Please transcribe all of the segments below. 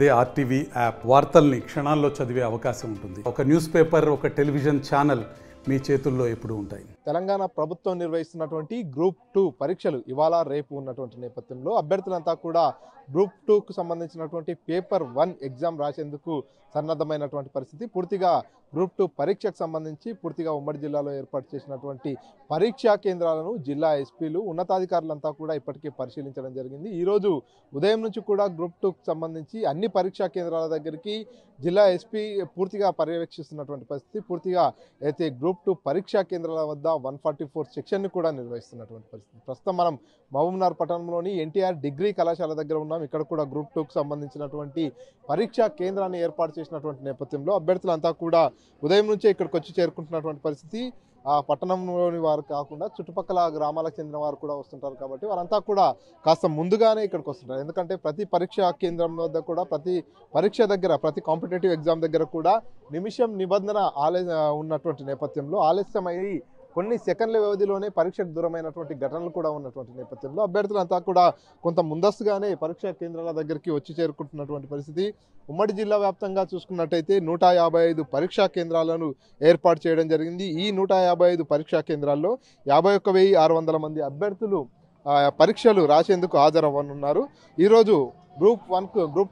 అదే RTV app వార్తల్ని క్షణాల్లో చదివే అవకాశం ఉంటుంది. ఒక న్యూస్ పేపర్, ఒక టెలివిజన్ ఛానల్ మీ చేతుల్లో ఎప్పుడూ ఉంటాయి. తెలంగాణ ప్రభుత్వం నిర్వహిస్తున్నటువంటి గ్రూప్ 2 పరీక్షలు ఇవాళ రేపు ఉన్నటువంటి నేపథ్యంలో అభ్యర్థులంతా కూడా గ్రూప్ 2కు సంబంధించినటువంటి పేపర్ 1 ఎగ్జామ్ రాసేందుకు సన్నద్ధమైనటువంటి పరిస్థితి. పూర్తిగా గ్రూప్ 2 పరీక్షకు సంబంధించి పూర్తిగా ఉమ్మడి జిల్లాలో ఏర్పాటు చేసినటువంటి పరీక్షా కేంద్రాలను జిల్లా ఎస్పీలు ఉన్నతాధికారులంతా కూడా ఇప్పటికే పరిశీలించడం జరిగింది. ఈరోజు ఉదయం నుంచి కూడా గ్రూప్ 2కు సంబంధించి అన్ని పరీక్షా కేంద్రాల దగ్గరికి జిల్లా ఎస్పీ పూర్తిగా పర్యవేక్షిస్తున్నటువంటి పరిస్థితి. పూర్తిగా అయితే గ్రూప్ 2 పరీక్షా కేంద్రాల వద్ద 144 సెక్షన్ని కూడా నిర్వహిస్తున్నటువంటి పరిస్థితి. ప్రస్తుతం మనం మహబూబ్నగర్ పట్టణంలోని ఎన్టీఆర్ డిగ్రీ కళాశాల దగ్గర ఉన్నాం. ఇక్కడ కూడా గ్రూప్ 2కు సంబంధించినటువంటి పరీక్షా కేంద్రాన్ని ఏర్పాటు చేసినటువంటి నేపథ్యంలో అభ్యర్థులంతా కూడా ఉదయం నుంచే ఇక్కడికి వచ్చి చేరుకుంటున్నటువంటి పరిస్థితి. ఆ పట్టణంలోని వారు కాకుండా చుట్టుపక్కల గ్రామాలకు చెందిన వారు కూడా వస్తుంటారు కాబట్టి వారంతా కూడా కాస్త ముందుగానే ఇక్కడికి వస్తుంటారు. ఎందుకంటే ప్రతి పరీక్షా కేంద్రం వద్ద కూడా ప్రతి పరీక్ష దగ్గర ప్రతి కాంపిటేటివ్ ఎగ్జామ్ దగ్గర కూడా నిబంధన ఉన్నటువంటి నేపథ్యంలో ఆలస్యమయ్యి కొన్ని సెకండ్ల వ్యవధిలోనే పరీక్షకు దూరమైనటువంటి ఘటనలు కూడా ఉన్నటువంటి నేపథ్యంలో అభ్యర్థులంతా కూడా కొంత ముందస్తుగానే పరీక్షా కేంద్రాల దగ్గరికి వచ్చి చేరుకుంటున్నటువంటి పరిస్థితి. ఉమ్మడి జిల్లా వ్యాప్తంగా చూసుకున్నట్టయితే 155 పరీక్షా కేంద్రాలను ఏర్పాటు చేయడం జరిగింది. ఈ 155 పరీక్షా కేంద్రాల్లో 51,600 మంది అభ్యర్థులు పరీక్షలు రాసేందుకు హాజరవ్వనున్నారు. ఈరోజు గ్రూప్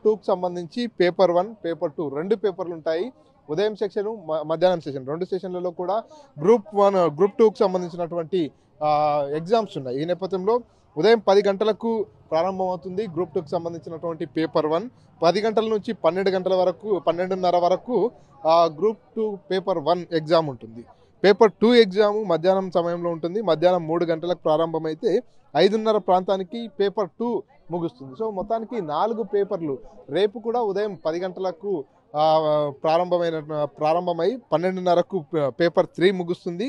2కు సంబంధించి పేపర్ 1, పేపర్ 2 రెండు పేపర్లు ఉంటాయి. ఉదయం సెక్షన్, మధ్యాహ్నం సెక్షన్, రెండు సెషన్లలో కూడా గ్రూప్ 2కు సంబంధించినటువంటి ఎగ్జామ్స్ ఉన్నాయి. ఈ నేపథ్యంలో ఉదయం 10 గంటలకు ప్రారంభమవుతుంది గ్రూప్ 2కు సంబంధించినటువంటి పేపర్ 1. 10 గంటల నుంచి 12:30 వరకు గ్రూప్ 2 పేపర్ 1 ఎగ్జామ్ ఉంటుంది. పేపర్ 2 ఎగ్జామ్ మధ్యాహ్నం సమయంలో ఉంటుంది. మధ్యాహ్నం 3 గంటలకు ప్రారంభమైతే 5:30 ప్రాంతానికి పేపర్ 2 ముగుస్తుంది. సో మొత్తానికి 4 పేపర్లు రేపు కూడా ఉదయం 10 గంటలకు ప్రారంభమై 12:30కు పేపర్ 3 ముగుస్తుంది.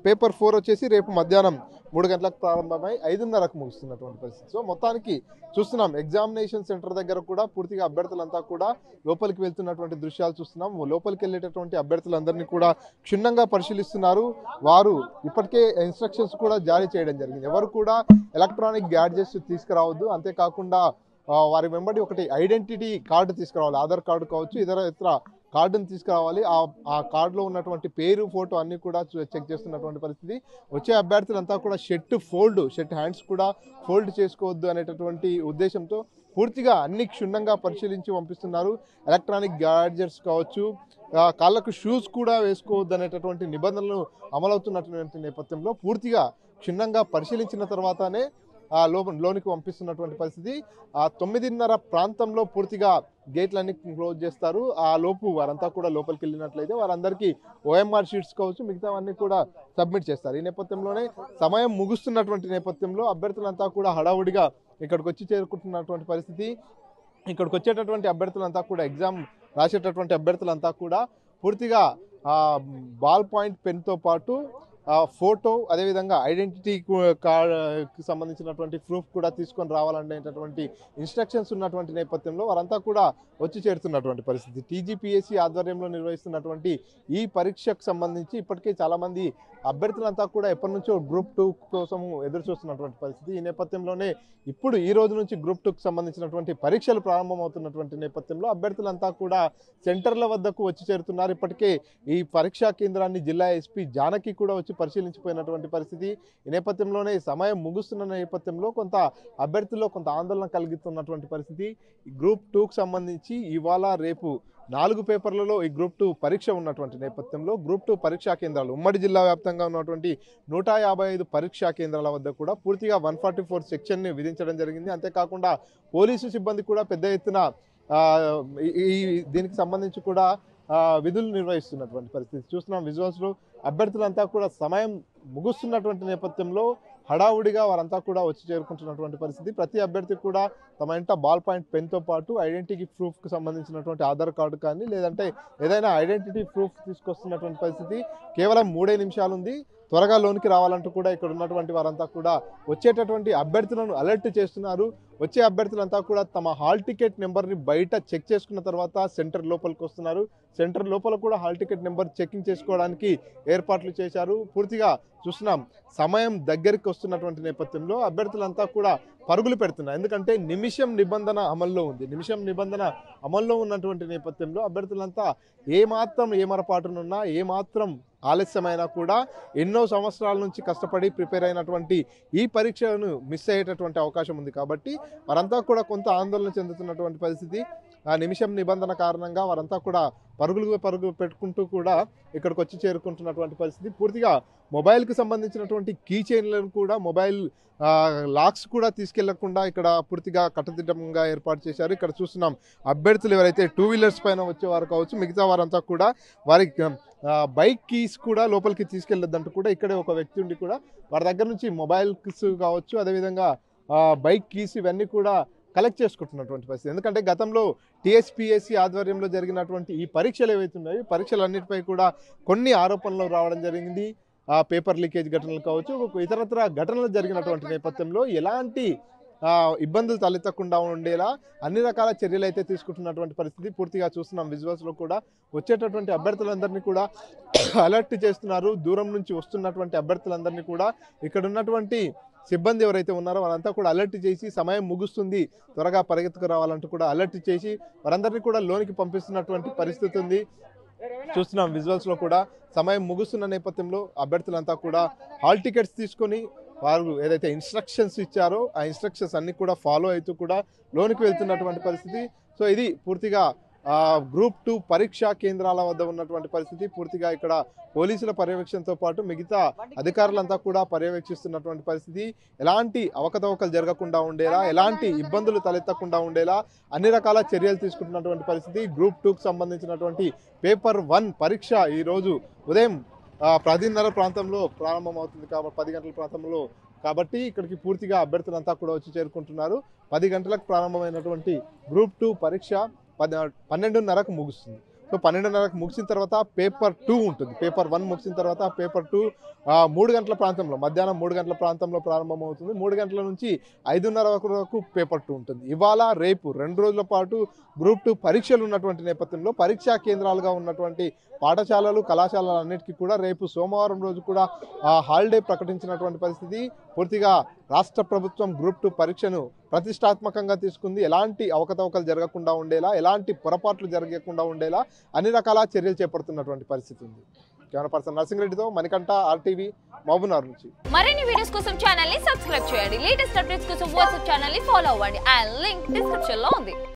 పేపర్ 4 వచ్చేసి రేపు మధ్యాహ్నం 3 గంటలకు ప్రారంభమై 5:30కు ముగుస్తున్నటువంటి పరిస్థితి. సో మొత్తానికి చూస్తున్నాం ఎగ్జామినేషన్ సెంటర్ దగ్గర కూడా పూర్తిగా అభ్యర్థులంతా కూడా లోపలికి వెళ్తున్నటువంటి దృశ్యాలు చూస్తున్నాం. లోపలికి వెళ్ళేటటువంటి అభ్యర్థులందరినీ కూడా క్షుణ్ణంగా పరిశీలిస్తున్నారు. వారు ఇప్పటికే ఇన్స్ట్రక్షన్స్ కూడా జారీ చేయడం జరిగింది. ఎవరు కూడా ఎలక్ట్రానిక్ గ్యాడ్జెట్స్ తీసుకురావద్దు. అంతేకాకుండా వారి వెంబడి ఒకటి ఐడెంటిటీ కార్డు తీసుకురావాలి. ఆధార్ కార్డు కావచ్చు, ఇతర కార్డును తీసుకురావాలి. ఆ కార్డులో ఉన్నటువంటి పేరు, ఫోటో అన్ని కూడా చెక్ చేస్తున్నటువంటి పరిస్థితి. వచ్చే అభ్యర్థులంతా కూడా షర్ట్ హ్యాండ్స్ కూడా ఫోల్డ్ చేసుకోవద్దు అనేటటువంటి ఉద్దేశంతో పూర్తిగా అన్ని క్షుణ్ణంగా పరిశీలించి పంపిస్తున్నారు. ఎలక్ట్రానిక్ గ్యాడ్జెట్స్ కావచ్చు, కాళ్ళకు షూస్ కూడా వేసుకోవద్దు అనేటటువంటి నిబంధనలు అమలవుతున్నటువంటి నేపథ్యంలో పూర్తిగా క్షుణ్ణంగా పరిశీలించిన తర్వాతనే లోనికి పంపిస్తున్నటువంటి పరిస్థితి. 9:30 ప్రాంతంలో పూర్తిగా గేట్లన్నీ క్లోజ్ చేస్తారు. ఆ లోపు వారంతా కూడా లోపలికి వెళ్ళినట్లయితే వారందరికీ OMR షీట్స్ కావచ్చు, మిగతావన్నీ కూడా సబ్మిట్ చేస్తారు. ఈ నేపథ్యంలోనే సమయం ముగుస్తున్నటువంటి నేపథ్యంలో అభ్యర్థులంతా కూడా హడావుడిగా ఇక్కడికి వచ్చి చేరుకుంటున్నటువంటి పరిస్థితి. ఇక్కడికి వచ్చేటటువంటి అభ్యర్థులంతా కూడా ఎగ్జామ్ రాసేటటువంటి అభ్యర్థులంతా కూడా పూర్తిగా బాల్ పాయింట్ పెన్తో పాటు ఫోటో, అదేవిధంగా ఐడెంటిటీ కార్డుకి సంబంధించినటువంటి ప్రూఫ్ కూడా తీసుకొని రావాలనేటటువంటి ఇన్స్ట్రక్షన్స్ ఉన్నటువంటి నేపథ్యంలో వారంతా కూడా వచ్చి చేరుతున్నటువంటి పరిస్థితి. TGPSC ఆధ్వర్యంలో నిర్వహిస్తున్నటువంటి ఈ పరీక్షకు సంబంధించి ఇప్పటికే చాలామంది అభ్యర్థులంతా కూడా ఎప్పటి నుంచో గ్రూప్ 2 కోసము ఎదురు చూస్తున్నటువంటి పరిస్థితి. ఈ నేపథ్యంలోనే ఇప్పుడు ఈ రోజు నుంచి గ్రూప్ 2కు సంబంధించినటువంటి పరీక్షలు ప్రారంభమవుతున్నటువంటి నేపథ్యంలో అభ్యర్థులంతా కూడా సెంటర్ల వద్దకు వచ్చి చేరుతున్నారు. ఇప్పటికే ఈ పరీక్షా కేంద్రాన్ని జిల్లా ఎస్పీ జానకి కూడా వచ్చి పరిశీలించిపోయినటువంటి పరిస్థితి. ఈ నేపథ్యంలోనే సమయం ముగుస్తున్న నేపథ్యంలో కొంత అభ్యర్థుల్లో కొంత ఆందోళన కలుగుతున్నటువంటి పరిస్థితి. ఈ గ్రూప్ 2కు సంబంధించి ఇవాళ రేపు 4 పేపర్లలో ఈ గ్రూప్ 2 పరీక్ష ఉన్నటువంటి నేపథ్యంలో గ్రూప్ 2 పరీక్షా కేంద్రాలు ఉమ్మడి జిల్లా వ్యాప్తంగా ఉన్నటువంటి 155 పరీక్షా కేంద్రాల వద్ద కూడా పూర్తిగా 144 సెక్షన్ని విధించడం జరిగింది. అంతేకాకుండా పోలీసు సిబ్బంది కూడా పెద్ద ఎత్తున దీనికి సంబంధించి కూడా విధులు నిర్వహిస్తున్నటువంటి పరిస్థితి చూస్తున్నాం. విజువల్స్లో అభ్యర్థులంతా కూడా సమయం ముగుస్తున్నటువంటి నేపథ్యంలో హడావుడిగా వారంతా కూడా వచ్చి చేరుకుంటున్నటువంటి పరిస్థితి. ప్రతి అభ్యర్థి కూడా తమ ఇంట బాల్ పాయింట్ పెన్తో పాటు ఐడెంటిటీ ప్రూఫ్కి సంబంధించినటువంటి ఆధార్ కార్డు కానీ లేదంటే ఏదైనా ఐడెంటిటీ ప్రూఫ్ తీసుకొస్తున్నటువంటి పరిస్థితి. కేవలం 3 నిమిషాలు ఉంది. త్వరగా లోనికి రావాలంటూ కూడా ఇక్కడ ఉన్నటువంటి వారంతా కూడా వచ్చేటటువంటి అభ్యర్థులను అలర్ట్ చేస్తున్నారు. వచ్చే అభ్యర్థులంతా కూడా తమ హాల్ టికెట్ నెంబర్ని బయట చెక్ చేసుకున్న తర్వాత సెంటర్ లోపలికి వస్తున్నారు. సెంటర్ లోపల కూడా హాల్ టికెట్ నెంబర్ చెకింగ్ చేసుకోవడానికి ఏర్పాట్లు చేశారు. పూర్తిగా చూస్తున్నాం సమయం దగ్గరికి వస్తున్నటువంటి నేపథ్యంలో అభ్యర్థులంతా కూడా పరుగులు పెడుతున్నారు. ఎందుకంటే నిమిషం నిబంధన అమల్లో ఉంది. నిమిషం నిబంధన అమల్లో ఉన్నటువంటి నేపథ్యంలో అభ్యర్థులంతా ఏమాత్రం ఏమరపాటునున్నా ఏమాత్రం ఆలస్యమైనా కూడా ఎన్నో సంవత్సరాల నుంచి కష్టపడి ప్రిపేర్ అయినటువంటి ఈ పరీక్షను మిస్ అయ్యేటటువంటి అవకాశం ఉంది. కాబట్టి వారంతా కూడా కొంత ఆందోళన చెందుతున్నటువంటి పరిస్థితి. ఆ నిమిషం నిబంధన కారణంగా వారంతా కూడా పరుగులు పెట్టుకుంటూ కూడా ఇక్కడికి వచ్చి చేరుకుంటున్నటువంటి పరిస్థితి. పూర్తిగా మొబైల్కి సంబంధించినటువంటి కీ చైన్లను కూడా మొబైల్ లాక్స్ కూడా తీసుకెళ్లకుండా ఇక్కడ పూర్తిగా కట్టుదిట్టంగా ఏర్పాటు చేశారు. ఇక్కడ చూస్తున్నాం అభ్యర్థులు ఎవరైతే 2 వీలర్స్ పైన వచ్చేవారు కావచ్చు, మిగతా వారంతా కూడా వారి బైక్ కీస్ కూడా లోపలికి తీసుకెళ్లొద్దంటూ కూడా ఇక్కడే ఒక వ్యక్తి ఉండి కూడా వారి దగ్గర నుంచి మొబైల్స్ కావచ్చు, అదేవిధంగా బైక్ కీస్ ఇవన్నీ కూడా కలెక్ట్ చేసుకుంటున్నటువంటి పరిస్థితి. ఎందుకంటే గతంలో టీఎస్పీఎస్సీ ఆధ్వర్యంలో జరిగినటువంటి ఈ పరీక్షలు ఏవైతే ఉన్నాయో పరీక్షలన్నిటిపై కూడా కొన్ని ఆరోపణలు రావడం జరిగింది. పేపర్ లీకేజ్ ఘటనలు కావచ్చు, ఇతరత్ర ఘటనలు జరిగినటువంటి నేపథ్యంలో ఎలాంటి ఇబ్బందులు తలెత్తకుండా ఉండేలా అన్ని రకాల చర్యలు అయితే తీసుకుంటున్నటువంటి పరిస్థితి పూర్తిగా చూస్తున్నాం. విజువల్స్లో కూడా వచ్చేటటువంటి అభ్యర్థులందరినీ కూడా అలర్ట్ చేస్తున్నారు. దూరం నుంచి వస్తున్నటువంటి అభ్యర్థులందరినీ కూడా ఇక్కడ ఉన్నటువంటి సిబ్బంది ఎవరైతే ఉన్నారో వారంతా కూడా అలర్ట్ చేసి సమయం ముగుస్తుంది, త్వరగా పరిగెత్తుకు రావాలంటూ కూడా అలర్ట్ చేసి వారందరినీ కూడా లోనికి పంపిస్తున్నటువంటి పరిస్థితి ఉంది. చూస్తున్నాం విజువల్స్లో కూడా సమయం ముగుస్తున్న నేపథ్యంలో అభ్యర్థులంతా కూడా హాల్ టికెట్స్ తీసుకొని వారు ఏదైతే ఇన్స్ట్రక్షన్స్ ఇచ్చారో ఆ ఇన్స్ట్రక్షన్స్ అన్ని కూడా ఫాలో అవుతూ కూడా లోనికి వెళ్తున్నటువంటి పరిస్థితి. సో ఇది పూర్తిగా గ్రూప్ 2 పరీక్షా కేంద్రాల వద్ద ఉన్నటువంటి పరిస్థితి. పూర్తిగా ఇక్కడ పోలీసుల పర్యవేక్షణతో పాటు మిగతా అధికారులంతా కూడా పర్యవేక్షిస్తున్నటువంటి పరిస్థితి. ఎలాంటి అవకతవకలు జరగకుండా ఉండేలా, ఎలాంటి ఇబ్బందులు తలెత్తకుండా ఉండేలా అన్ని రకాల చర్యలు తీసుకుంటున్నటువంటి పరిస్థితి. గ్రూప్ 2కు సంబంధించినటువంటి పేపర్ 1 పరీక్ష ఈరోజు ఉదయం 10:30 ప్రాంతంలో ప్రారంభమవుతుంది. కాబట్టి 10 గంటల ప్రాంతంలో కాబట్టి ఇక్కడికి పూర్తిగా అభ్యర్థులంతా కూడా వచ్చి చేరుకుంటున్నారు. 10 గంటలకు ప్రారంభమైనటువంటి గ్రూప్ 2 పరీక్ష 12:30కు ముగుస్తుంది. సో 12:30కు ముగిసిన తర్వాత పేపర్ 2 ఉంటుంది. పేపర్ 1 ముగిసిన తర్వాత పేపర్ 2 3 గంటల ప్రాంతంలో మధ్యాహ్నం 3 గంటల ప్రాంతంలో ప్రారంభమవుతుంది. 3 గంటల నుంచి 5:30 వరకు పేపర్ 2 ఉంటుంది. ఇవాళ రేపు 2 రోజుల పాటు గ్రూప్ 2 పరీక్షలు ఉన్నటువంటి నేపథ్యంలో పరీక్షా కేంద్రాలుగా ఉన్నటువంటి పాఠశాలలు కళాశాలలు అన్నిటికీ కూడా రేపు సోమవారం రోజు కూడా హాలిడే ప్రకటించినటువంటి పరిస్థితి. పూర్తిగా రాష్ట్ర ప్రభుత్వం గ్రూప్ 2 పరీక్షను ప్రతిష్టాత్మకంగా తీసుకుంది. ఎలాంటి అవకతవకలు జరగకుండా ఉండేలా, ఎలాంటి పొరపాట్లు జరగకుండా ఉండేలా అన్ని రకాల చర్యలు చేపడుతున్నటువంటి పరిస్థితి ఉంది. కెమెరా పర్సన్ నరసింహరెడ్డితో మణికంఠ, RTV, మహబూబ్నగర్ నుంచి. మరిన్ని వీడియోస్ కోసం ఛానల్ ని సబ్స్క్రైబ్ చేయండి. లేటెస్ట్ అప్డేట్స్ కోసం వాట్సాప్ ఛానల్ ని ఫాలో అవ్వండి. అండ్ లింక్ డిస్క్రిప్షన్ లో ఉంది.